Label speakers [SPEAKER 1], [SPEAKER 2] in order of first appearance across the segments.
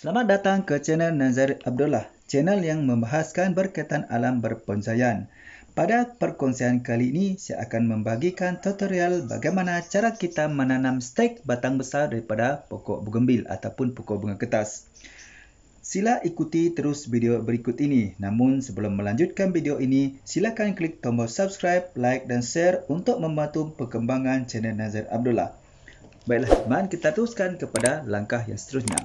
[SPEAKER 1] Selamat datang ke channel Nazar Abdullah, channel yang membahaskan berkaitan alam berbonsaian. Pada perkongsian kali ini, saya akan membagikan tutorial bagaimana cara kita menanam stek batang besar daripada pokok bougainville ataupun pokok bunga kertas. Sila ikuti terus video berikut ini. Namun sebelum melanjutkan video ini, silakan klik tombol subscribe, like dan share untuk membantu perkembangan channel Nazar Abdullah. Baiklah teman, kita teruskan kepada langkah yang seterusnya.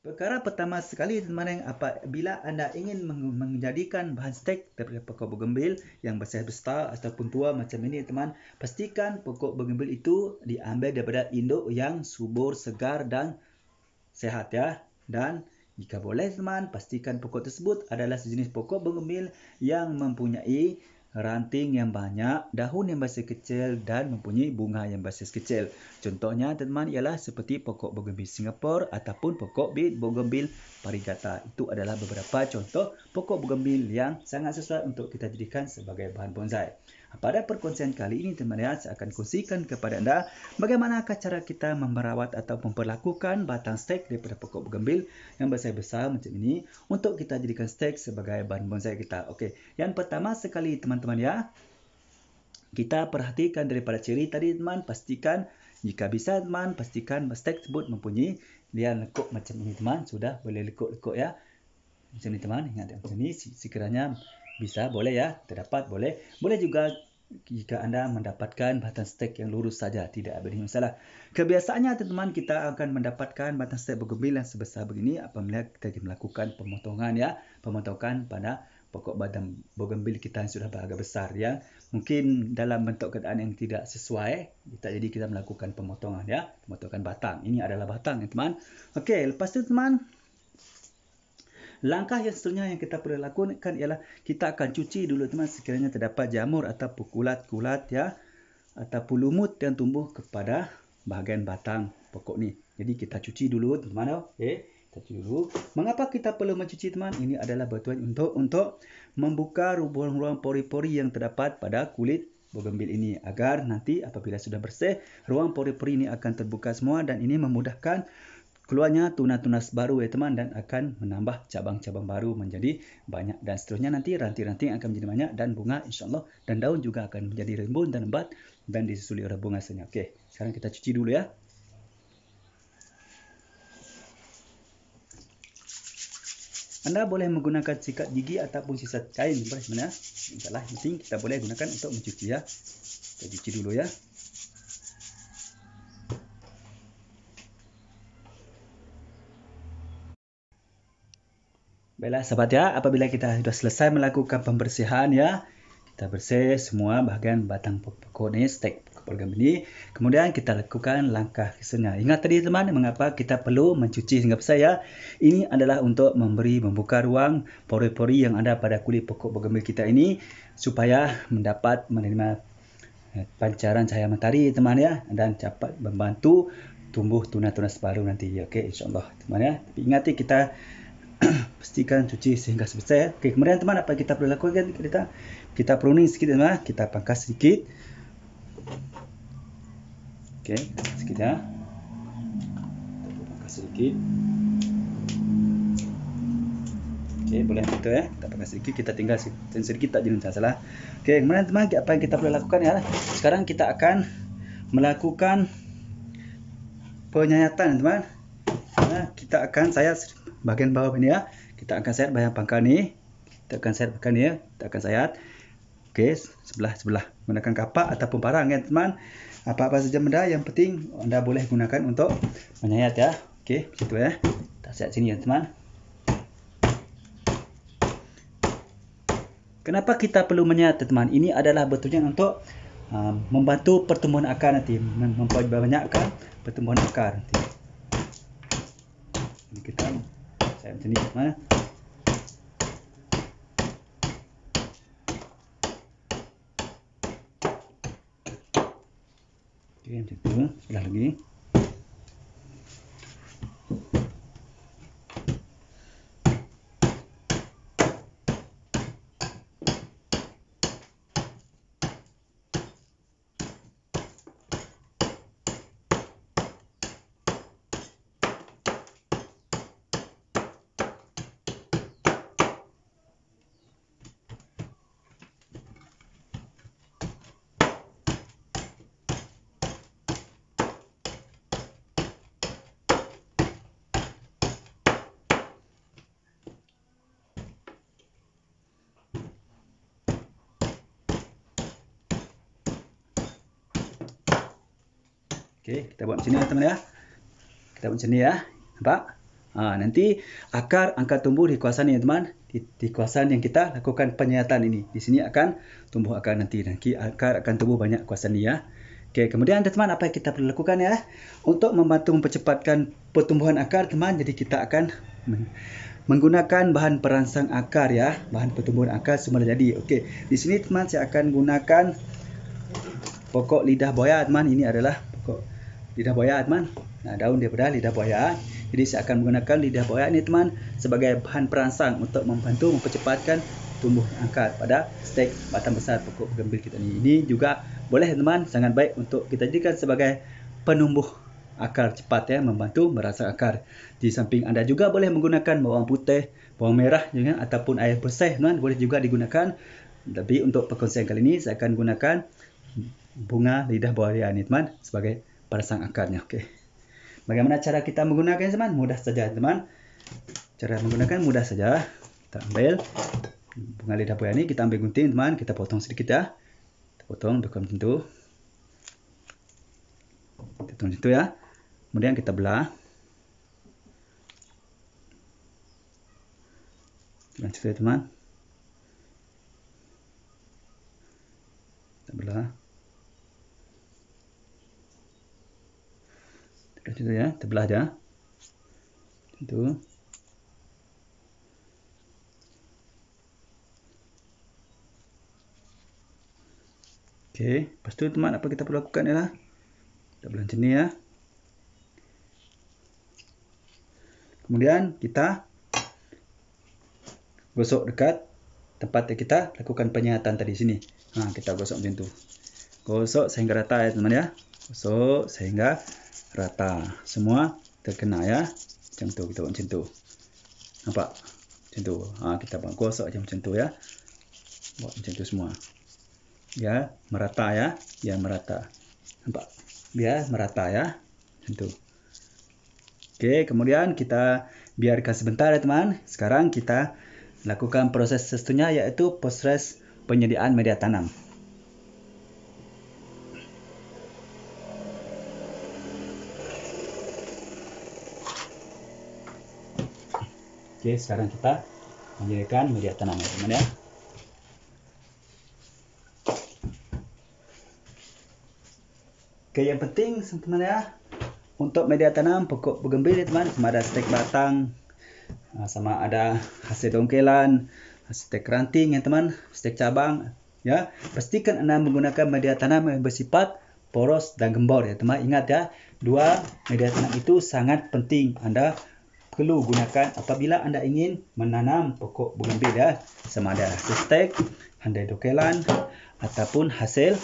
[SPEAKER 1] Perkara pertama sekali teman-teman, apabila anda ingin menjadikan bahan stek daripada pokok bougainville yang besar-besar ataupun tua macam ini teman, pastikan pokok bougainville itu diambil daripada induk yang subur, segar dan sehat ya. Dan jika boleh teman, pastikan pokok tersebut adalah sejenis pokok bougainville yang mempunyai ranting yang banyak, daun yang masih kecil dan mempunyai bunga yang masih kecil. Contohnya teman ialah seperti pokok bougainville Singapura ataupun pokok bougainville Parigata. Itu adalah beberapa contoh pokok bougainville yang sangat sesuai untuk kita jadikan sebagai bahan bonsai. Pada perkongsian kali ini teman-teman, saya akan kongsikan kepada anda bagaimana cara kita memerawat atau memperlakukan batang stek daripada pokok bougainville yang besar-besar macam ini untuk kita jadikan stek sebagai bahan bonsai kita. Okey, yang pertama sekali teman-teman ya, kita perhatikan daripada ciri tadi teman, pastikan jika bisa teman, pastikan stek tersebut mempunyai lian lekuk macam ini teman. Sudah boleh lekuk-lekuk ya. Macam ni teman, ingat macam ni sekiranya bisa, boleh ya, terdapat boleh. Boleh juga jika anda mendapatkan batang stek yang lurus saja, tidak ada masalah. Kebiasaannya teman-teman, kita akan mendapatkan batang stek bougainville yang sebesar begini apabila kita melakukan pemotongan ya, pemotongan pada pokok batang bougainville kita yang sudah beragak besar ya. Mungkin dalam bentuk keadaan yang tidak sesuai, jadi kita melakukan pemotongan ya, pemotongan batang. Ini adalah batang ya teman. Okey, lepas tu teman, langkah yang seterusnya yang kita perlu lakukan ialah kita akan cuci dulu teman sekiranya terdapat jamur ataupun kulat-kulat ya, ataupun lumut yang tumbuh kepada bahagian batang pokok ni. Jadi kita cuci dulu teman. Okey, kita cuci dulu. Mengapa kita perlu mencuci teman? Ini adalah bertujuan untuk membuka ruang-ruang pori-pori yang terdapat pada kulit bougainville ini, agar nanti apabila sudah bersih, ruang pori-pori ini akan terbuka semua dan ini memudahkan keluarnya tunas-tunas baru ya teman, dan akan menambah cabang-cabang baru menjadi banyak, dan seterusnya nanti ranting-ranting akan menjadi banyak dan bunga insya-Allah, dan daun juga akan menjadi rimbun dan lebat dan disusuli oleh bunga seterusnya. Okey, sekarang kita cuci dulu ya. Anda boleh menggunakan sikat gigi ataupun sisa kain sebenarnya. Ingatlah, penting kita boleh gunakan untuk mencuci ya. Kita cuci dulu ya. Baiklah sahabat ya, apabila kita sudah selesai melakukan pembersihan ya, kita bersih semua bahagian batang pokok ni, stek pokok ini. Kemudian kita lakukan langkah seterusnya. Ingat tadi teman, mengapa kita perlu mencuci hingga bersih ya? Ini adalah untuk membuka ruang pori-pori yang ada pada kulit pokok bougainville kita ini supaya mendapat menerima pancaran cahaya matahari teman ya, dan dapat membantu tumbuh tunas-tunas baru nanti. Okey, insya-Allah teman ya. Tapi ingat kita pastikan cuci sehingga bersih ya. Okey, kemudian teman, apa kita perlu lakukan? Kita pruning sedikit teman, kita pangkas sedikit. Okey, sedikit ya. Kita pangkas sedikit. Okey, boleh begitu ya. Kita pangkas sedikit, kita tinggal sedikit tak jadi masalah. Okey, kemudian teman, apa yang kita perlu lakukan ya? Sekarang kita akan melakukan penyayatan teman. Kita akan sayat bahagian bawah ini ya. Kita akan sayat bahagian pangkal ni. Kita akan sayat bahagian ni ya. Kita akan sayat. Okey, sebelah menggunakan kapak ataupun parang ya teman. Apa-apa saja benda yang penting anda boleh gunakan untuk menyayat ya. Okey, begitu ya. Kita sayat sini ya teman. Kenapa kita perlu menyayat teman? Ini adalah bertujuan untuk membantu pertumbuhan akar nanti, memperbanyakkan pertumbuhan akar nanti. Ini kita sayat macam ni teman. Oke, macam itu. Sebelah lagi. Oke, kita buat macam ni ya teman ya. Kita buat macam ni ya. Nampak? Nanti akar akan tumbuh di kawasan ini teman. Di kawasan yang kita lakukan penyiatan ini. Di sini akan tumbuh akar nanti. Nanti akar akan tumbuh banyak kawasan ini ya. Oke, kemudian teman apa yang kita perlu lakukan ya? Untuk membantu mempercepatkan pertumbuhan akar teman. Jadi kita akan menggunakan bahan perangsang akar ya. Bahan pertumbuhan akar semula jadi. Oke, di sini teman saya akan gunakan pokok lidah buaya teman. Ini adalah pokok lidah buaya teman. Daun daripada lidah buaya. Jadi saya akan menggunakan lidah buaya ini teman sebagai bahan perangsang untuk membantu mempercepatkan tumbuh akar pada stek batang besar pokok bougainville kita ini. Ini juga boleh teman, sangat baik untuk kita jadikan sebagai penumbuh akar cepat ya, membantu merangsang akar. Di samping anda juga boleh menggunakan bawang putih, bawang merah juga ataupun air bersih teman, boleh juga digunakan. Tapi untuk perkongsian kali ini saya akan gunakan bunga lidah buaya ini teman sebagai perangsang akarnya. Okey. Bagaimana cara kita menggunakannya teman? Mudah saja teman. Cara menggunakan mudah saja. Kita ambil bunga lidah buaya ini, kita ambil gunting teman, kita potong sedikit ya. Kita potong macam itu. Kita potong macam itu ya. Kemudian kita belah. Macam itu teman. Kita belah. Macam itu ya, terbelah aja. Itu. Okey, lepas tu teman apa kita perlu lakukan ialah kita belah macam ni ya. Kemudian kita gosok dekat tempat yang kita lakukan penyiatan tadi sini. Kita gosok macam tu. Gosok sehingga rata ya teman ya. Gosok sehingga rata. Semua terkena ya. Macam tu, kita buat macam tu. Nampak? Macam tu. Kita buat gosok macam tu ya. Buat macam tu semua. Biar merata ya. Biar merata. Nampak? Biar merata ya. Macam tu. Okey, kemudian kita biarkan sebentar ya teman. Sekarang kita lakukan proses seterusnya iaitu proses penyediaan media tanam. Okey, sekarang kita menyediakan media tanam ya teman ya. Okey, yang penting teman ya, untuk media tanam pokok bougainville teman, sama ada stek batang, sama ada hasil dongkelan, stek ranting ya teman, stek cabang ya. Pastikan anda menggunakan media tanam yang bersifat poros dan gembor ya teman. Ingat ya, dua media tanam itu sangat penting anda perlu gunakan apabila anda ingin menanam pokok bougainville ya. Sama ada hasil stek, hasil dongkelan ataupun hasil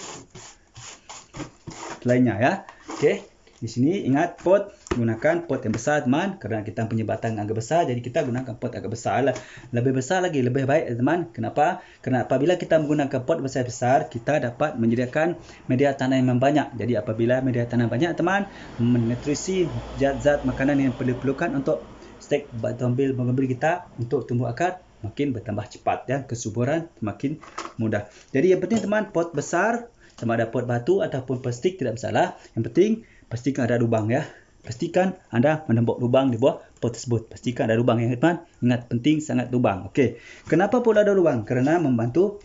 [SPEAKER 1] lainnya ya. Okey. Di sini ingat pot, gunakan pot yang besar teman, kerana kita punya batang agak besar, jadi kita gunakan pot agak besar lah. Lebih besar lagi lebih baik teman. Kenapa? Kerana apabila kita menggunakan pot besar-besar, kita dapat menyediakan media tanam yang banyak. Jadi apabila media tanam banyak teman, menutrisi zat-zat makanan yang perlu-perlukan untuk stek bougainville kita untuk tumbuh akar makin bertambah cepat ya, kesuburan makin mudah. Jadi yang penting teman, pot besar, sama ada pot batu ataupun plastik tidak masalah. Yang penting pastikan ada lubang ya. Pastikan anda menembok lubang di bawah pot tersebut. Pastikan ada lubang ya teman. Ingat, penting sangat lubang. Okey. Kenapa pula ada lubang? Kerana membantu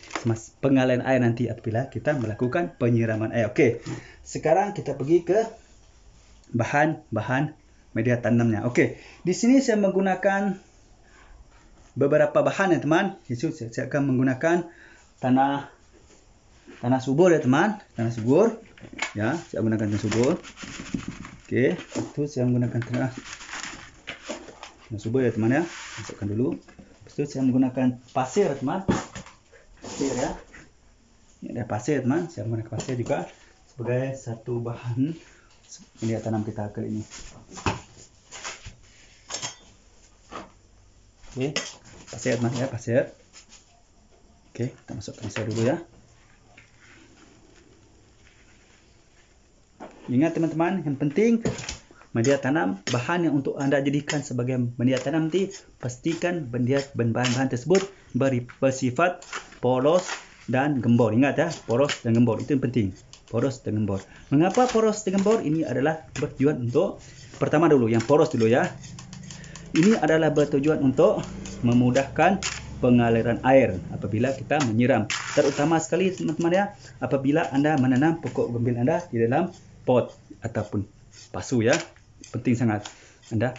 [SPEAKER 1] pengalian air nanti apabila kita melakukan penyiraman air. Okey. Sekarang kita pergi ke bahan-bahan media tanamnya. Okey. Di sini saya menggunakan beberapa bahan ya teman. Saya akan menggunakan tanah subur ya teman. Tanah subur. Ya, saya gunakan tanah subur. Okey, itu saya menggunakan tanah subur ya teman ya. Masukkan dulu. Lepas itu saya menggunakan pasir teman. Pasir ya. Ini ada pasir teman. Saya menggunakan pasir juga sebagai satu bahan media tanam kita kali ini. Okey, pasir teman ya, pasir. Okey, kita masukkan pasir dulu ya. Ingat teman-teman, yang penting media tanam, bahan yang untuk anda jadikan sebagai media tanam nanti, pastikan bahan-bahan tersebut bersifat poros dan gembor. Ingat ya, poros dan gembor itu yang penting. Poros dan gembor. Mengapa poros dan gembor? Ini adalah bertujuan untuk, pertama dulu, yang poros dulu ya. Ini adalah bertujuan untuk memudahkan pengaliran air apabila kita menyiram. Terutama sekali teman-teman ya, apabila anda menanam pokok gembil anda di dalam pot ataupun pasu ya. Penting sangat anda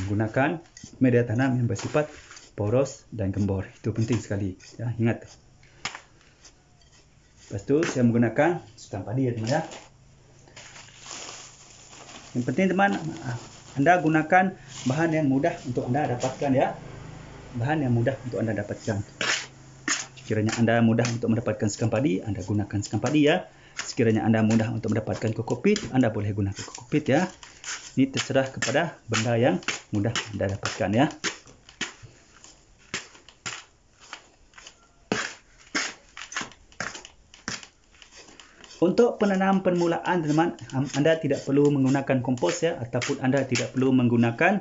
[SPEAKER 1] menggunakan media tanam yang bersifat poros dan gembor. Itu penting sekali ya, ingat. Lepas itu saya menggunakan sukan padi ya teman ya. Yang penting teman, anda gunakan bahan yang mudah untuk anda dapatkan ya. Bahan yang mudah untuk anda dapatkan. Sekiranya anda mudah untuk mendapatkan sekam padi, anda gunakan sekam padi ya. Sekiranya anda mudah untuk mendapatkan kokopit, anda boleh gunakan kokopit ya. Ini terserah kepada benda yang mudah anda dapatkan ya. Untuk penanam permulaan teman, anda tidak perlu menggunakan kompos ya, ataupun anda tidak perlu menggunakan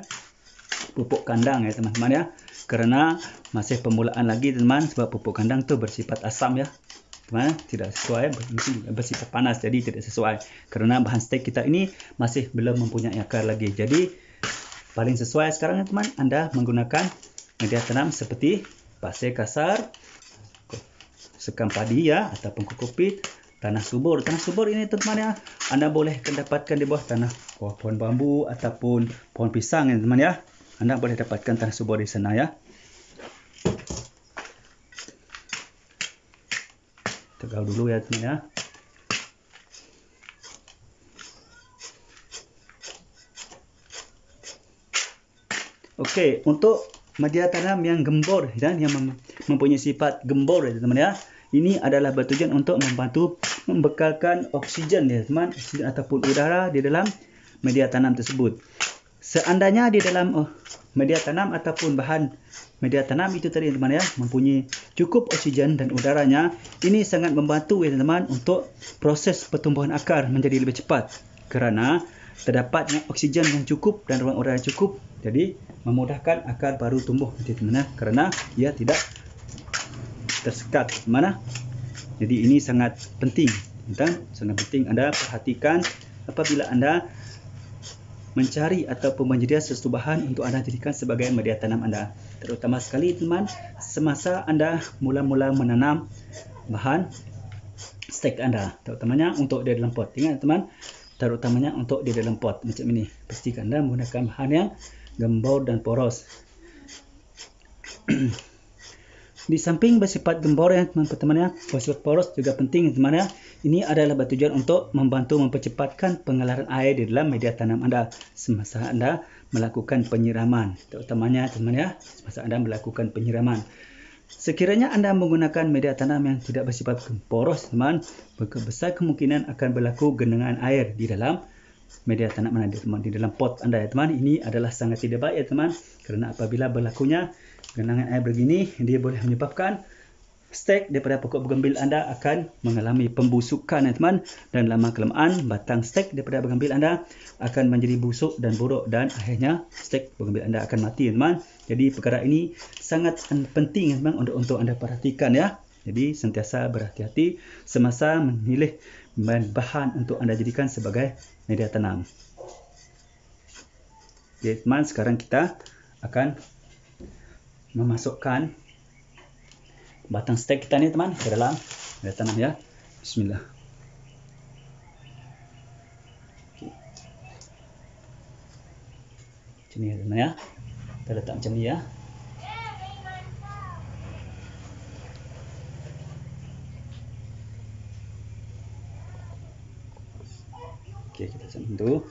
[SPEAKER 1] pupuk kandang ya teman-teman ya. Kerana masih permulaan lagi teman, sebab pupuk kandang tu bersifat asam ya. Teman, tidak sesuai, bersifat panas, jadi tidak sesuai. Kerana bahan stek kita ini masih belum mempunyai akar lagi. Jadi paling sesuai sekarang teman, anda menggunakan media tanam seperti pasir kasar, sekam padi ya, ataupun kokopit, tanah subur. Tanah subur ini teman ya, anda boleh dapatkan di bawah tanah pohon bambu ataupun pohon pisang ya teman ya. Anda boleh dapatkan tanah subur di sana ya. Tegau dulu ya teman ya. Okey, untuk media tanam yang gembor dan yang mempunyai sifat gembor ya teman ya. Ini adalah bertujuan untuk membantu membekalkan oksigen ya teman, oksigen ataupun udara di dalam media tanam tersebut. Seandainya di dalam media tanam ataupun bahan media tanam itu tadi teman ya, mempunyai cukup oksigen dan udaranya, ini sangat membantu ya teman untuk proses pertumbuhan akar menjadi lebih cepat. Kerana terdapatnya oksigen yang cukup dan ruang udara yang cukup, jadi memudahkan akar baru tumbuh nanti teman ya, kerana ia tidak tersekat mana. Jadi ini sangat penting dan sangat penting anda perhatikan apabila anda mencari ataupun menyedia sesuatu bahan untuk anda jadikan sebagai media tanam anda. Terutama sekali teman, semasa anda mula-mula menanam bahan stek anda, terutamanya untuk di dalam pot. Ingat teman, terutamanya untuk di dalam pot macam ini. Pastikan anda menggunakan bahan yang gembor dan poros. Di samping bersifat gembor ya teman-teman ya, bersifat poros juga penting teman ya. Ini adalah bertujuan untuk membantu mempercepatkan pengaliran air di dalam media tanam anda semasa anda melakukan penyiraman. Terutamanya teman ya, semasa anda melakukan penyiraman. Sekiranya anda menggunakan media tanam yang tidak bersifat poros teman, besar kemungkinan akan berlaku genangan air di dalam media tanam anda di dalam pot anda ya teman. Ini adalah sangat tidak baik ya teman, kerana apabila berlakunya genangan air begini, dia boleh menyebabkan stek daripada pokok bergembil anda akan mengalami pembusukan ya teman, dan lama-kelamaan batang stek daripada bergembil anda akan menjadi busuk dan buruk dan akhirnya stek bergembil anda akan mati ya teman. Jadi perkara ini sangat penting ya teman untuk anda perhatikan ya. Jadi sentiasa berhati-hati semasa memilih bahan untuk anda jadikan sebagai media tanam. Jadi teman, sekarang kita akan memasukkan batang stek kita ni teman ke dalam media tanam ya. Bismillah. Okay. Macam ni teman ya. Kita letak macam ni ya. Okey, kita sentuh.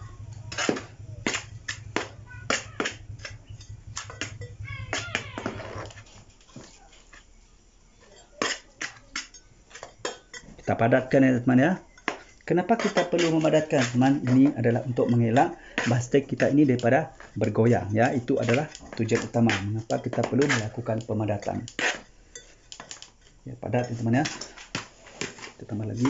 [SPEAKER 1] Kita padatkan ya teman ya. Kenapa kita perlu memadatkan teman? Ini adalah untuk mengelak bahan stek kita ini daripada bergoyang ya. Itu adalah tujuan utama mengapa kita perlu melakukan pemadatan. Ya, padat ya teman ya. Kita tambah lagi.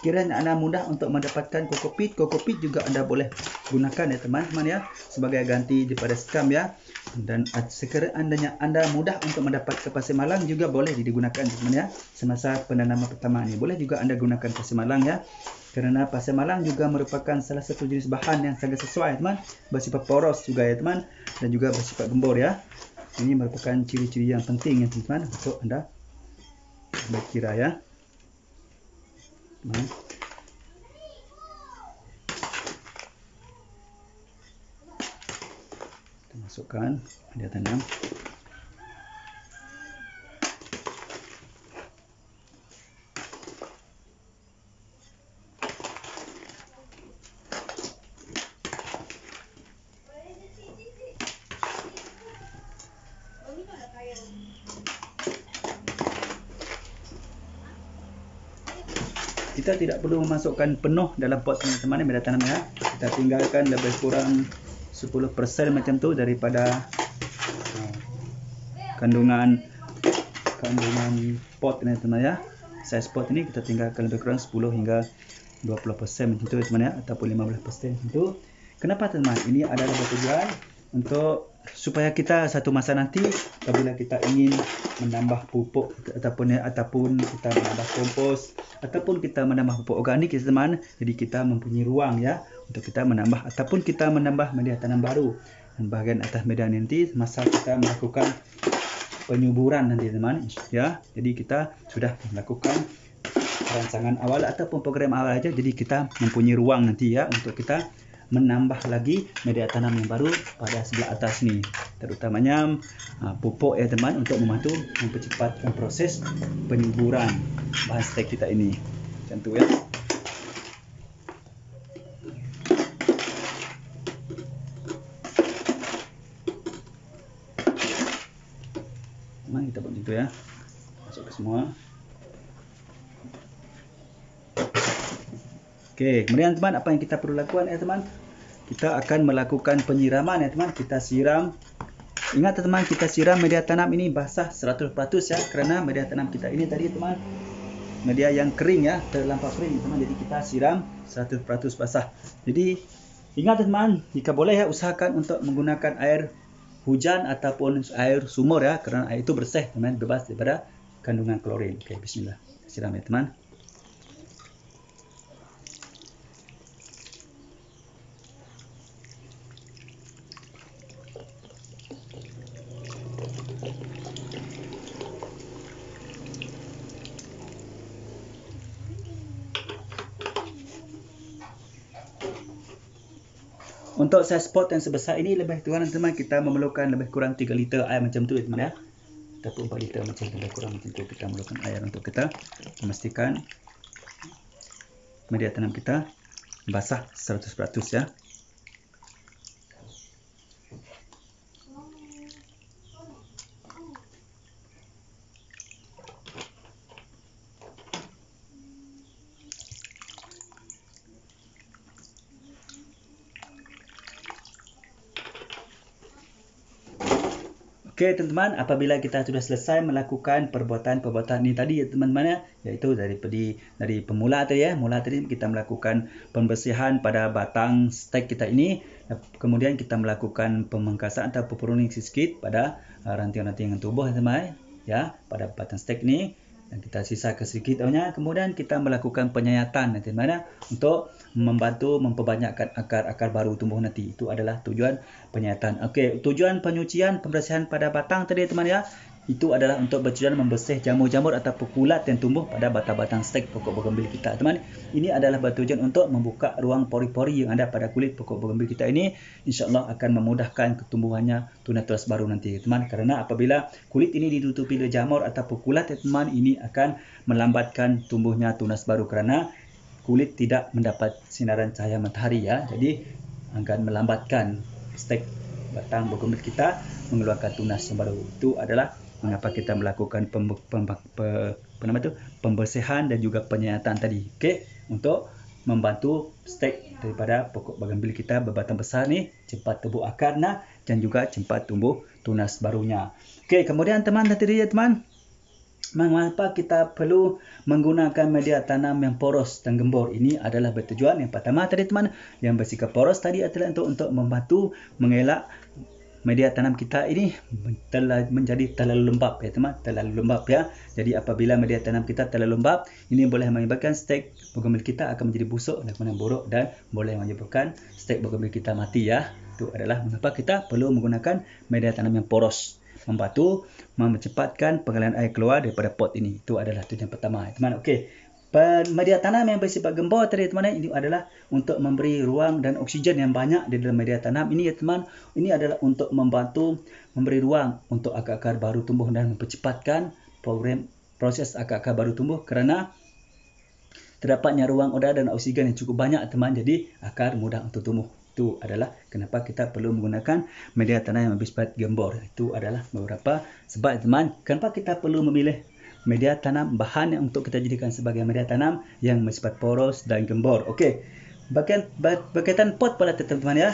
[SPEAKER 1] Sekiranya anda mudah untuk mendapatkan kokopit juga anda boleh gunakan ya teman-teman ya sebagai ganti daripada skam ya. Dan sekiranya anda mudah untuk mendapatkan pasir malang juga boleh digunakan teman ya semasa penanaman pertama ini. Boleh juga anda gunakan pasir malang ya. Kerana pasir malang juga merupakan salah satu jenis bahan yang sangat sesuai teman, bersifat poros juga ya teman dan juga bersifat gembur ya. Ini merupakan ciri-ciri yang penting ya teman-teman untuk anda berkira ya. Kita masukkan media tanam. Kita tidak perlu memasukkan penuh dalam pot teman-teman media tanam ya. Kita tinggalkan lebih kurang 10% macam tu daripada kandungan pot teman-teman ya. Saiz pot ini kita tinggalkan lebih kurang 10 hingga 20% macam tu teman ya, ataupun 15% macam tu. Kenapa teman? Ini adalah bertujuan untuk supaya kita satu masa nanti apabila kita ingin menambah pupuk ataupun kita menambah kompos ataupun kita menambah pupuk organik ya teman, jadi kita mempunyai ruang ya untuk kita menambah ataupun kita menambah media tanam baru. Dan bahagian atas media nanti masa kita melakukan penyuburan nanti teman ya, jadi kita sudah melakukan rancangan awal ataupun program awal aja, jadi kita mempunyai ruang nanti ya untuk kita menambah lagi media tanam yang baru pada sebelah atas ni, terutamanya pupuk ya teman, untuk membantu mempercepatkan proses penyuburan bahan stek kita ini. Macam tu ya. Teman, kita buat macam tu ya. Masuk ke semua. Okey, kemudian teman, apa yang kita perlu lakukan ya teman? Kita akan melakukan penyiraman ya teman. Kita siram. Ingat teman, kita siram media tanam ini basah 100% ya, kerana media tanam kita ini tadi teman media yang kering ya, terlampau kering teman. Jadi kita siram 100% basah. Jadi ingat teman, jika boleh ya usahakan untuk menggunakan air hujan ataupun air sumur ya, kerana air itu bersih teman, bebas daripada kandungan klorin. Okey, bismillah. Siram ya teman. Untuk saiz pot yang sebesar ini lebih kurang teman kita memerlukan lebih kurang 3 liter air macam tu teman ya. Ataupun 4 liter macam tu, lebih kurang macam tu kita memerlukan air untuk kita memastikan media tanam kita basah 100% ya. Okey teman-teman, apabila kita sudah selesai melakukan perbuatan-perbuatan ini tadi ya teman-teman ya, iaitu dari pemula tadi ya, mula tadi kita melakukan pembersihan pada batang stek kita ini, kemudian kita melakukan pemengkasan atau pruning sikit pada ranting-ranting tubuh teman-teman ya, pada batang stek ini. Dan kita sisakan sedikit daunnya, kemudian kita melakukan penyayatan nanti mana untuk membantu memperbanyakkan akar-akar baru tumbuh nanti. Itu adalah tujuan penyayatan. Okey, tujuan penyucian pembersihan pada batang tadi teman ya, Itu adalah untuk bertujuan membersih jamur-jamur atau kulat yang tumbuh pada batang-batang stek pokok bougainville kita. Teman, ini adalah bertujuan untuk membuka ruang pori-pori yang ada pada kulit pokok bougainville kita ini. InsyaAllah akan memudahkan ketumbuhannya tunas-tunas baru nanti, teman. Kerana apabila kulit ini ditutupi oleh jamur atau kulat, teman, ini akan melambatkan tumbuhnya tunas baru kerana kulit tidak mendapat sinaran cahaya matahari ya. Jadi akan melambatkan stek batang bougainville kita mengeluarkan tunas yang baru. Itu adalah mengapa kita melakukan pembersihan dan juga penyayatan tadi, okey, untuk membantu stek daripada pokok bougainville kita berbatang besar ni cepat tumbuh akar dan juga cepat tumbuh tunas barunya. Okey, kemudian teman tadi ya teman, mengapa kita perlu menggunakan media tanam yang poros dan gembur? Ini adalah bertujuan yang pertama tadi teman, yang bersifat poros tadi adalah untuk membantu mengelak media tanam kita ini menjadi terlalu lembap ya teman, terlalu lembap ya. Jadi apabila media tanam kita terlalu lembap, ini boleh menyebabkan stek bougainville kita akan menjadi busuk dan kemudian buruk dan boleh menyebabkan stek bougainville kita mati ya. Itu adalah mengapa kita perlu menggunakan media tanam yang poros, membantu mempercepatkan pengaliran air keluar daripada pot ini. Itu adalah tujuan pertama ya teman. Okey. Media tanam yang bersifat gembur tadi teman, ini adalah untuk memberi ruang dan oksigen yang banyak di dalam media tanam ini ya teman. Ini adalah untuk membantu memberi ruang untuk akar-akar baru tumbuh dan mempercepatkan proses akar-akar baru tumbuh kerana terdapatnya ruang udara dan oksigen yang cukup banyak teman, jadi akar mudah untuk tumbuh. Itu adalah kenapa kita perlu menggunakan media tanam yang bersifat gembur. Itu adalah beberapa sebab teman, kenapa kita perlu memilih media tanam bahan yang untuk kita jadikan sebagai media tanam yang bersifat poros dan gembur. Okey. Berkaitan pot pada teman-teman ya.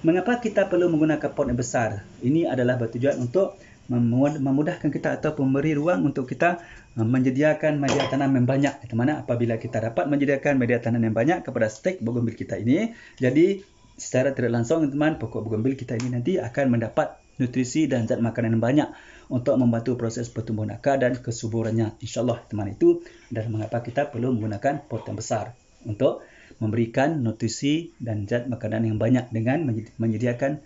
[SPEAKER 1] Mengapa kita perlu menggunakan pot yang besar? Ini adalah bertujuan untuk memudahkan kita atau memberi ruang untuk kita menyediakan media tanam yang banyak. Di mana apabila kita dapat menyediakan media tanam yang banyak kepada stek bougainville kita ini, jadi secara tidak langsung teman, pokok bougainville kita ini nanti akan mendapat nutrisi dan zat makanan yang banyak untuk membantu proses pertumbuhan akar dan kesuburannya. InsyaAllah teman, itu adalah mengapa kita perlu menggunakan pot yang besar untuk memberikan nutrisi dan zat makanan yang banyak dengan menyediakan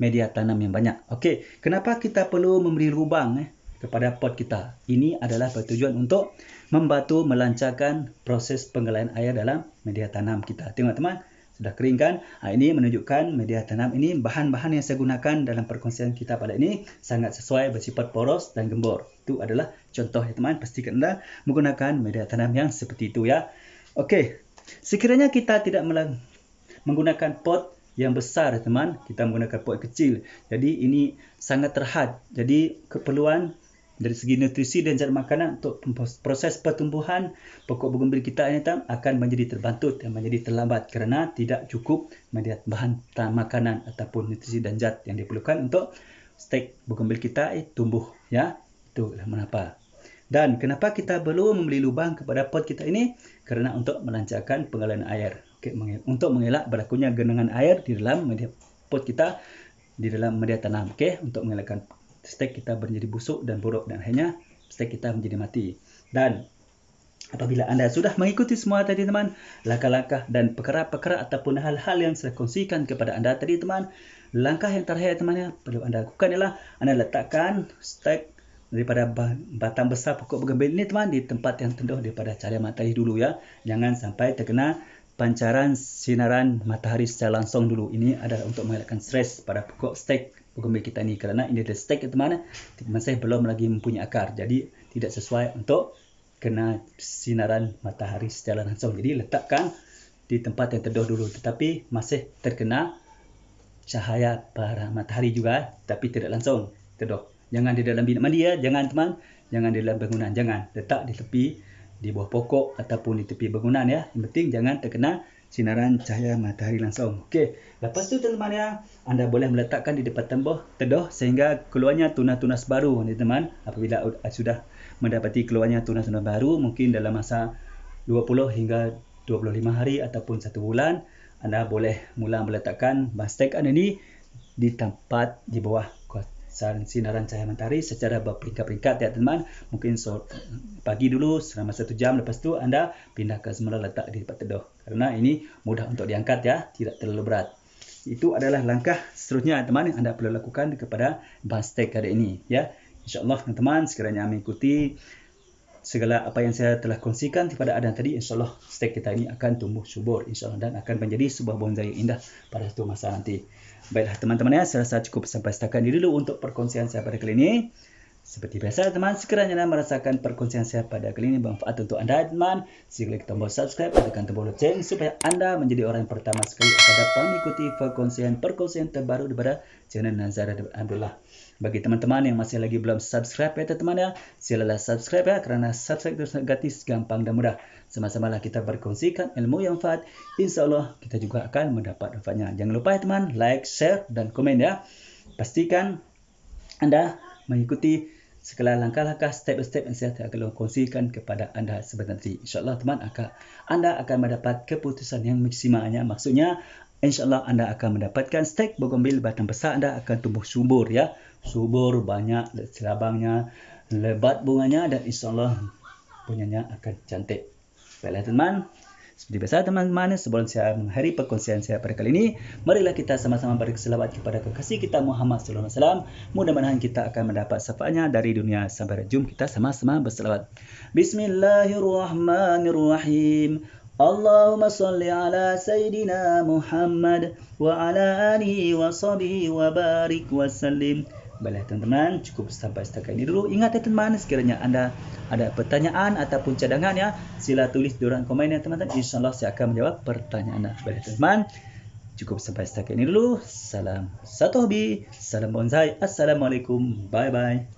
[SPEAKER 1] media tanam yang banyak. Okey, kenapa kita perlu memberi lubang kepada pot kita? Ini adalah bertujuan untuk membantu melancarkan proses penggalian air dalam media tanam kita. Tengok teman, sudah kering kan? Ini menunjukkan media tanam ini, bahan-bahan yang saya gunakan dalam perkongsian kita pada ini sangat sesuai, bersifat poros dan gembur. Itu adalah contoh ya teman. Pastikan anda menggunakan media tanam yang seperti itu ya. Okey, sekiranya kita tidak menggunakan pot yang besar teman, kita menggunakan pot kecil. Jadi ini sangat terhad. Jadi keperluan dari segi nutrisi dan zat makanan untuk proses pertumbuhan pokok bougainville kita ini akan menjadi terbantut dan menjadi terlambat kerana tidak cukup media bahan makanan ataupun nutrisi dan zat yang diperlukan untuk stek bougainville kita tumbuh ya. Itulah mengapa. Dan kenapa kita perlu membeli lubang kepada pot kita ini? Kerana untuk melancarkan pengaliran air. Okay, untuk mengelak berlakunya genangan air di dalam media pot kita, di dalam media tanam. Okay, untuk mengelakkan stek kita menjadi busuk dan buruk dan akhirnya stek kita menjadi mati. Dan apabila anda sudah mengikuti semua tadi teman, langkah-langkah dan perkara-perkara ataupun hal-hal yang saya kongsikan kepada anda tadi teman, langkah yang terakhir teman yang perlu anda lakukan ialah anda letakkan stek daripada batang besar pokok bougainville ini teman di tempat yang teduh daripada cahaya matahari dulu ya. Jangan sampai terkena pancaran sinaran matahari secara langsung dulu. Ini adalah untuk mengelakkan stres pada pokok stek bougainville kita ni kerana ini adalah stek teman, masih belum lagi mempunyai akar. Jadi tidak sesuai untuk kena sinaran matahari secara langsung. Jadi letakkan di tempat yang teduh dulu, tetapi masih terkena cahaya para matahari juga, tapi tidak langsung teduh. Jangan di dalam bilik mandi ya, jangan teman, jangan di dalam bangunan, jangan letak di tepi, di bawah pokok ataupun di tepi bangunan ya. Yang penting jangan terkena sinaran cahaya matahari langsung. Okey, lepas tu teman-teman ya, anda boleh meletakkan di depan tembok teduh sehingga keluarnya tunas-tunas baru teman-teman. Apabila sudah mendapati keluarnya tunas-tunas baru, mungkin dalam masa 20 hingga 25 hari ataupun 1 bulan, anda boleh mula meletakkan bastek anda ini di tempat di bawah sinaran cahaya matahari secara berperingkat-peringkat ya teman. Mungkin pagi dulu selama 1 jam, lepas tu anda pindah ke semula letak di tempat teduh. Kerana ini mudah untuk diangkat ya, tidak terlalu berat. Itu adalah langkah seterusnya teman yang anda perlu lakukan kepada bastek kali ini ya. InsyaAllah teman-teman sekiranya mengikuti segala apa yang saya telah kongsikan kepada anda tadi, insyaAllah stek kita ini akan tumbuh subur insyaAllah dan akan menjadi sebuah bonsai yang indah pada suatu masa nanti. Baiklah teman-teman ya, saya rasa cukup sampai setakat ini dulu untuk perkongsian saya pada kali ini. Seperti biasa teman, sekiranya anda merasakan perkongsian saya pada kali ini bermanfaat untuk anda teman, klik tombol subscribe, tekan tombol lonceng supaya anda menjadi orang yang pertama sekali akan dapat mengikuti perkongsian terbaru daripada channel Nazara Alhamdulillah. Bagi teman-teman yang masih lagi belum subscribe ya teman-teman ya, silalah subscribe ya, kerana subscribe itu sangat gratis, gampang dan mudah. Sama-samalah kita berkongsikan ilmu yang manfaat, insyaAllah kita juga akan mendapat manfaatnya. Jangan lupa ya teman, like, share dan komen ya. Pastikan anda mengikuti segala langkah-langkah step-step yang saya akan kongsikan kepada anda sebentar nanti. InsyaAllah teman, anda akan mendapat keputusan yang maksimalnya. Maksudnya InsyaAllah anda akan mendapatkan stek bougainville batang besar, anda akan tumbuh subur ya. Subur, banyak serabangnya, lebat bunganya dan insyaAllah bunganya akan cantik. Baiklah teman, seperti biasa teman-teman, sebelum saya mengakhiri perkongsian saya pada kali ini, marilah kita sama-sama berselawat kepada kekasih kita Muhammad sallallahu alaihi wasallam. Mudah-mudahan kita akan mendapat syafaatnya dari dunia sampai jum. Kita sama-sama berselawat. Bismillahirrahmanirrahim. Allahumma salli ala Sayyidina Muhammad wa ala alihi wa sahbihi wa barik wa sallim. Baiklah teman-teman, cukup sampai setakat ini dulu. Ingat ya teman, sekiranya anda ada pertanyaan ataupun cadangan ya, sila tulis di ruang komen ya teman-teman. InsyaAllah saya akan menjawab pertanyaan anda. Baiklah teman-teman, cukup sampai setakat ini dulu. Salam satu hobi, salam bonsai. Assalamualaikum, bye-bye.